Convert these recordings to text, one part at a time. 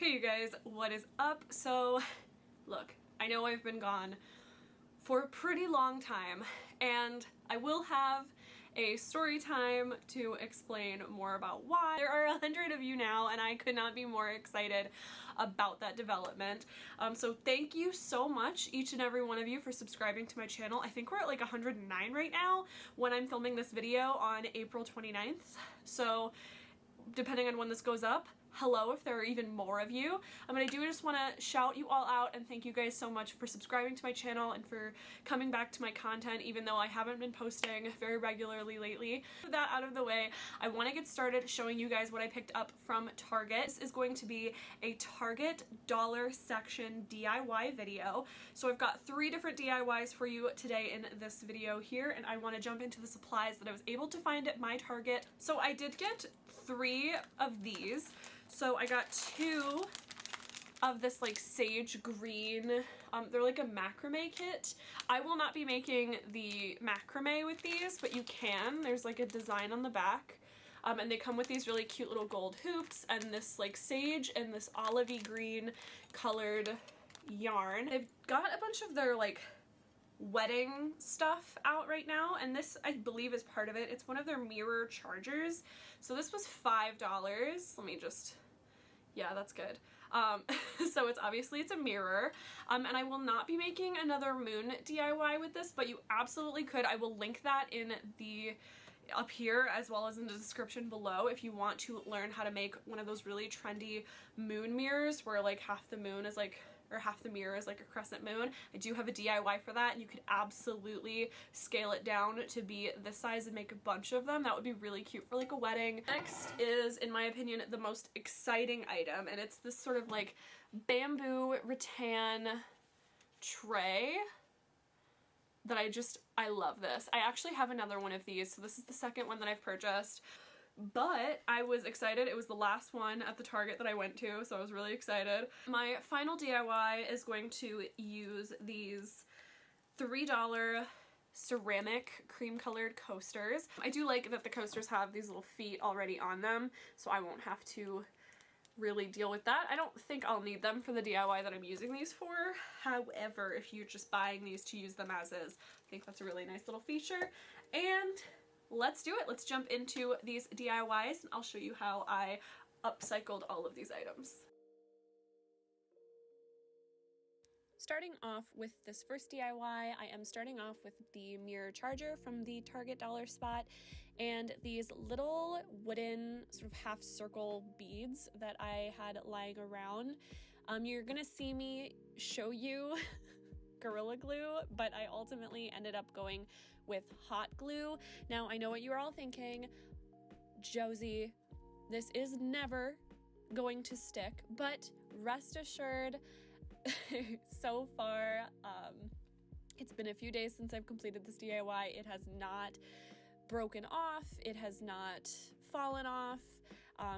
Hey you guys, what is up? So look, I know I've been gone for a pretty long time and I will have a story time to explain more about why. There are 100 of you now and I could not be more excited about that development. So thank you so much, each and every one of you, for subscribing to my channel. I think we're at like 109 right now when I'm filming this video on April 29th. So depending on when this goes up, hello if there are even more of you. But I do just want to shout you all out and thank you guys so much for subscribing to my channel and for coming back to my content, even though I haven't been posting very regularly lately. With that out of the way, I want to get started showing you guys what I picked up from Target. This is going to be a Target dollar section DIY video. So I've got 3 different DIYs for you today in this video here, and I want to jump into the supplies that I was able to find at my Target. So I did get 3 of these. So I got 2 of this like sage green, they're like a macrame kit. I will not be making the macrame with these, but you can. There's like a design on the back. And they come with these really cute little gold hoops and this like sage and this olivey green colored yarn. They've got a bunch of their like wedding stuff out right now, and this I believe is part of it. It's one of their mirror chargers. So this was $5. Let me just, yeah, that's good. So it's obviously it's a mirror, and I will not be making another moon DIY with this, but you absolutely could. I will link that in the up here as well as in the description below if you want to learn how to make one of those really trendy moon mirrors where like half the moon is like, or half the mirror is like a crescent moon. I do have a DIY for that, and you could absolutely scale it down to be this size and make a bunch of them. That would be really cute for like a wedding. Next is, in my opinion, the most exciting item, and it's this sort of like bamboo rattan tray that I love this. I actually have another one of these, so this is the second one that I've purchased. But I was excited. It was the last one at the Target that I went to, so I was really excited. My final DIY is going to use these $3 ceramic cream colored coasters. I do like that the coasters have these little feet already on them, so I won't have to really deal with that. I don't think I'll need them for the DIY that I'm using these for. However, if you're just buying these to use them as is, I think that's a really nice little feature. And let's do it. Let's jump into these DIYs and I'll show you how I upcycled all of these items. Starting off with this first DIY, I am starting off with the mirror charger from the Target dollar spot and these little wooden sort of half circle beads that I had lying around. You're gonna see me show you Gorilla Glue, but I ultimately ended up going with hot glue. Now, I know what you're all thinking, Josie, this is never going to stick, but rest assured, so far, it's been a few days since I've completed this DIY. It has not broken off, it has not fallen off.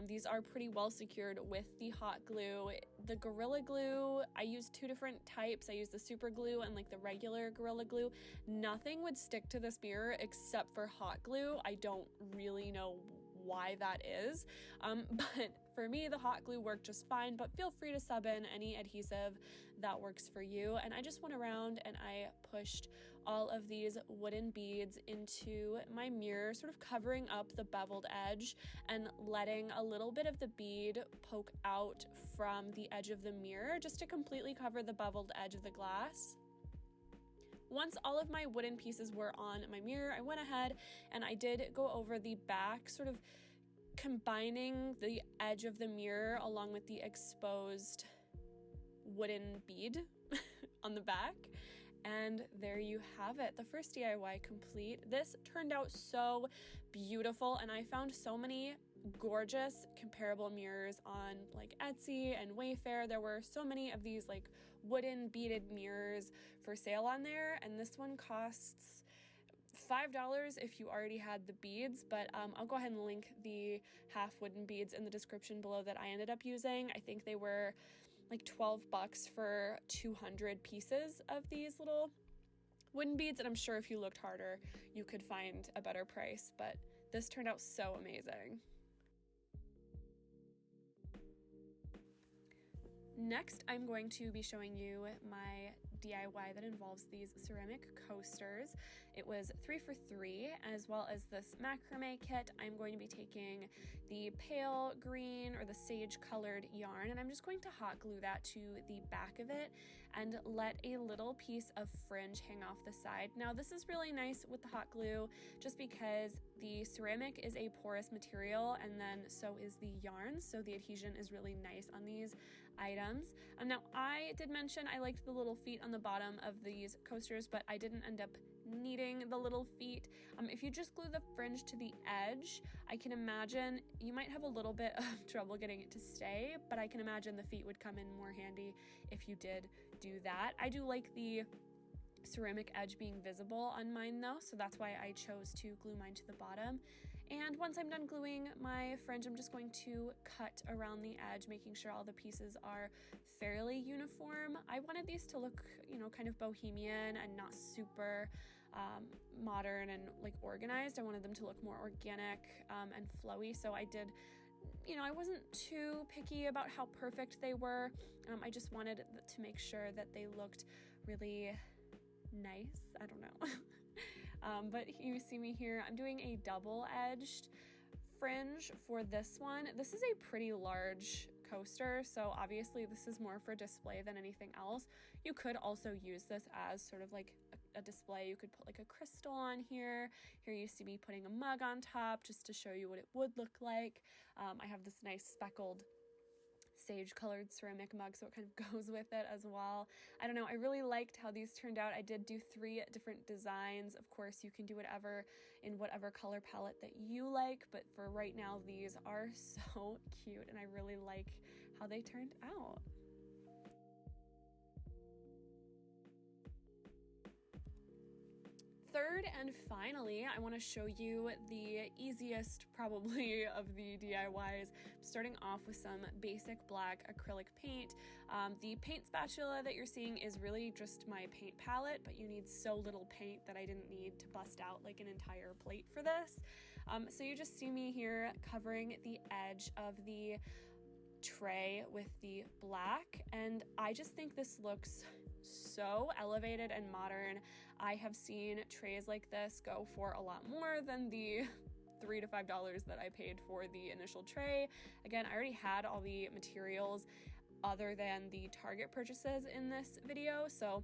These are pretty well secured with the hot glue. The Gorilla Glue, I used 2 different types. I used the super glue and like the regular Gorilla Glue. Nothing would stick to this mirror except for hot glue. I don't really know why that is, but for me the hot glue worked just fine, but feel free to sub in any adhesive that works for you. And I just went around and I pushed all of these wooden beads into my mirror, sort of covering up the beveled edge and letting a little bit of the bead poke out from the edge of the mirror just to completely cover the beveled edge of the glass. Once all of my wooden pieces were on my mirror, I went ahead and I did go over the back, sort of combining the edge of the mirror along with the exposed wooden bead on the back. And there you have it, the first DIY complete. This turned out so beautiful, and I found so many gorgeous comparable mirrors on like Etsy and Wayfair. There were so many of these like wooden beaded mirrors for sale on there, and this one costs $5 if you already had the beads, but I'll go ahead and link the half wooden beads in the description below that I ended up using. I think they were like $12 for 200 pieces of these little wooden beads, and I'm sure if you looked harder you could find a better price, but this turned out so amazing. Next, I'm going to be showing you my DIY that involves these ceramic coasters. It was 3 for 3, as well as this macrame kit. I'm going to be taking the pale green or the sage colored yarn, and I'm just going to hot glue that to the back of it and let a little piece of fringe hang off the side. Now this is really nice with the hot glue just because the ceramic is a porous material, and then so is the yarn, so the adhesion is really nice on these items. Now I did mention I liked the little feet on the bottom of these coasters, but I didn't end up needing the little feet. If you just glue the fringe to the edge, I can imagine you might have a little bit of trouble getting it to stay, but I can imagine the feet would come in more handy if you did do that. I do like the ceramic edge being visible on mine though, so that's why I chose to glue mine to the bottom. And once I'm done gluing my fringe, I'm just going to cut around the edge, making sure all the pieces are fairly uniform. I wanted these to look, you know, kind of bohemian and not super modern and like organized. I wanted them to look more organic and flowy, so I did, you know, I wasn't too picky about how perfect they were. I just wanted to make sure that they looked really nice. I don't know. But you see me here, I'm doing a double-edged fringe for this one. This is a pretty large coaster, so obviously this is more for display than anything else. You could also use this as sort of like a display. You could put like a crystal on here. Here you see me putting a mug on top just to show you what it would look like. I have this nice speckled sage colored ceramic mug, so it kind of goes with it as well. I don't know, I really liked how these turned out. I did do 3 different designs. Of course, you can do whatever in whatever color palette that you like, but for right now, these are so cute, and I really like how they turned out. Third and finally, I want to show you the easiest probably of the DIYs. I'm starting off with some basic black acrylic paint. The paint spatula that you're seeing is really just my paint palette, but you need so little paint that I didn't need to bust out like an entire plate for this. So you just see me here covering the edge of the tray with the black, and I just think this looks so elevated and modern. I have seen trays like this go for a lot more than the $3 to $5 that I paid for the initial tray. Again, I already had all the materials other than the Target purchases in this video, so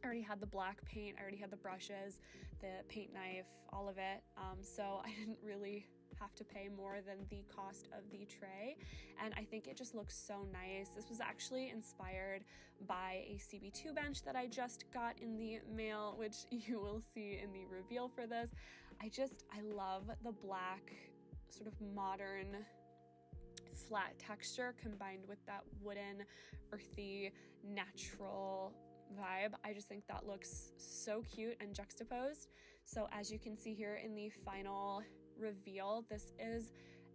I already had the black paint, I already had the brushes, the paint knife, all of it, so I didn't really have to pay more than the cost of the tray, and I think it just looks so nice. This was actually inspired by a CB2 bench that I just got in the mail, which you will see in the reveal for this. I love the black sort of modern flat texture combined with that wooden, earthy, natural vibe. I just think that looks so cute and juxtaposed. So as you can see here in the final reveal, this is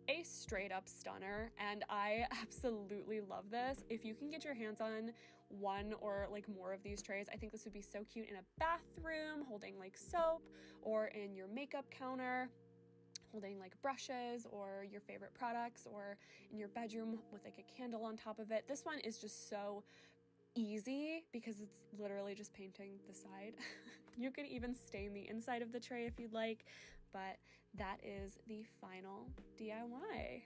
a straight up stunner, and I absolutely love this. If you can get your hands on one or like more of these trays, I think this would be so cute in a bathroom holding like soap, or in your makeup counter holding like brushes or your favorite products, or in your bedroom with like a candle on top of it. This one is just so easy because it's literally just painting the side. You could even stain the inside of the tray if you'd like, but that is the final DIY.